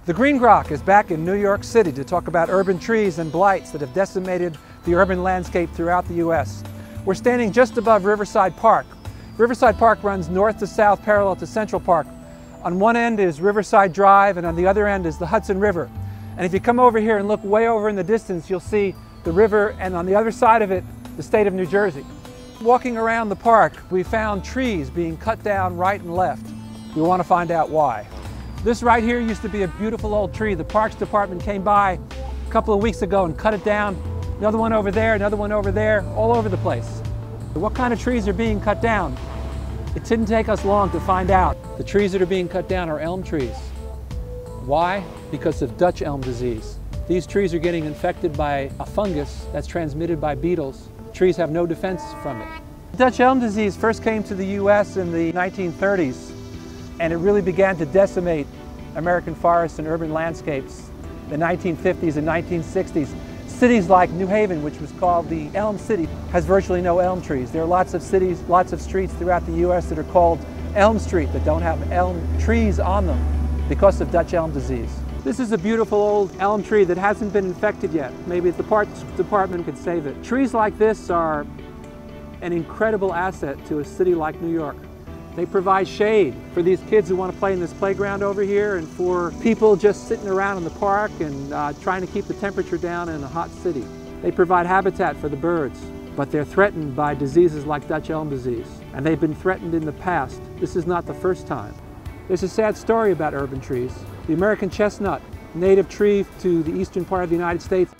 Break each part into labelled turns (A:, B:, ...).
A: The Green Grok is back in New York City to talk about urban trees and blights that have decimated the urban landscape throughout the U.S. We're standing just above Riverside Park. Riverside Park runs north to south parallel to Central Park. On one end is Riverside Drive and on the other end is the Hudson River. And if you come over here and look way over in the distance, you'll see the river and on the other side of it, the state of New Jersey. Walking around the park, we found trees being cut down right and left. We want to find out why. This right here used to be a beautiful old tree. The Parks Department came by a couple of weeks ago and cut it down. Another one over there, another one over there, all over the place. What kind of trees are being cut down? It didn't take us long to find out. The trees that are being cut down are elm trees. Why? Because of Dutch elm disease. These trees are getting infected by a fungus that's transmitted by beetles. Trees have no defense from it. Dutch elm disease first came to the U.S. in the 1930s, and it really began to decimate American forests and urban landscapes in the 1950s and 1960s. Cities like New Haven, which was called the Elm City, has virtually no elm trees. There are lots of cities, lots of streets throughout the U.S. that are called Elm Street that don't have elm trees on them because of Dutch elm disease. This is a beautiful old elm tree that hasn't been infected yet. Maybe the Parks Department could save it. Trees like this are an incredible asset to a city like New York. They provide shade for these kids who want to play in this playground over here and for people just sitting around in the park and trying to keep the temperature down in a hot city. They provide habitat for the birds, but they're threatened by diseases like Dutch elm disease, and they've been threatened in the past. This is not the first time. There's a sad story about urban trees. The American chestnut, native tree to the eastern part of the United States,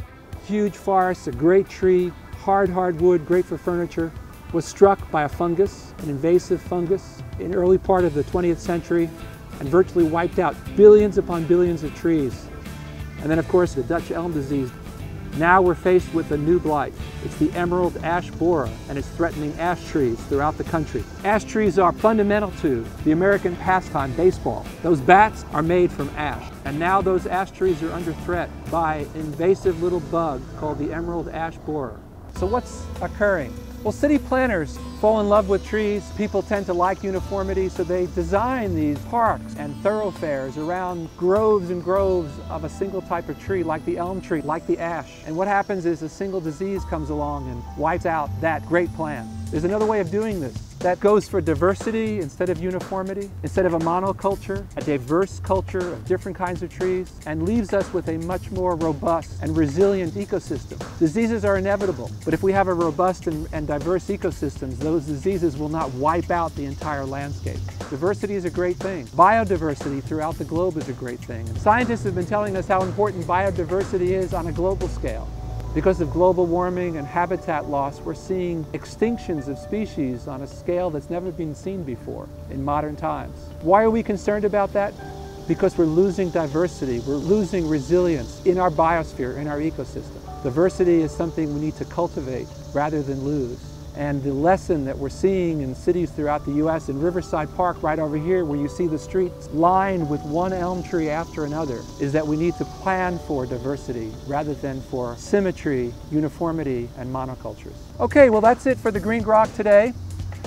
A: huge forest, a great tree, hard wood, great for furniture, was struck by a fungus, an invasive fungus, in the early part of the 20th century and virtually wiped out billions upon billions of trees. And then of course the Dutch elm disease. Now we're faced with a new blight. It's the emerald ash borer, and it's threatening ash trees throughout the country. Ash trees are fundamental to the American pastime, baseball. Those bats are made from ash, and now those ash trees are under threat by an invasive little bug called the emerald ash borer. So what's occurring? Well, city planners fall in love with trees. People tend to like uniformity, so they design these parks and thoroughfares around groves and groves of a single type of tree, like the elm tree, like the ash. And what happens is a single disease comes along and wipes out that great plan. There's another way of doing this that goes for diversity instead of uniformity, instead of a monoculture, a diverse culture of different kinds of trees, and leaves us with a much more robust and resilient ecosystem. Diseases are inevitable, but if we have a robust and diverse ecosystems, those diseases will not wipe out the entire landscape. Diversity is a great thing. Biodiversity throughout the globe is a great thing. And scientists have been telling us how important biodiversity is on a global scale. Because of global warming and habitat loss, we're seeing extinctions of species on a scale that's never been seen before in modern times. Why are we concerned about that? Because we're losing diversity, we're losing resilience in our biosphere, in our ecosystem. Diversity is something we need to cultivate rather than lose. And the lesson that we're seeing in cities throughout the U.S., in Riverside Park right over here, where you see the streets lined with one elm tree after another, is that we need to plan for diversity rather than for symmetry, uniformity, and monocultures. Okay, well that's it for the Green Grok today.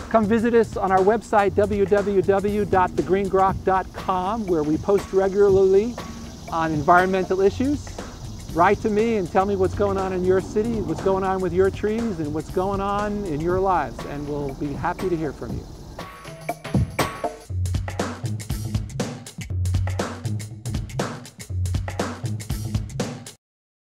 A: Come visit us on our website, www.thegreengrok.com, where we post regularly on environmental issues. Write to me and tell me what's going on in your city, what's going on with your trees, and what's going on in your lives, and we'll be happy to hear from you.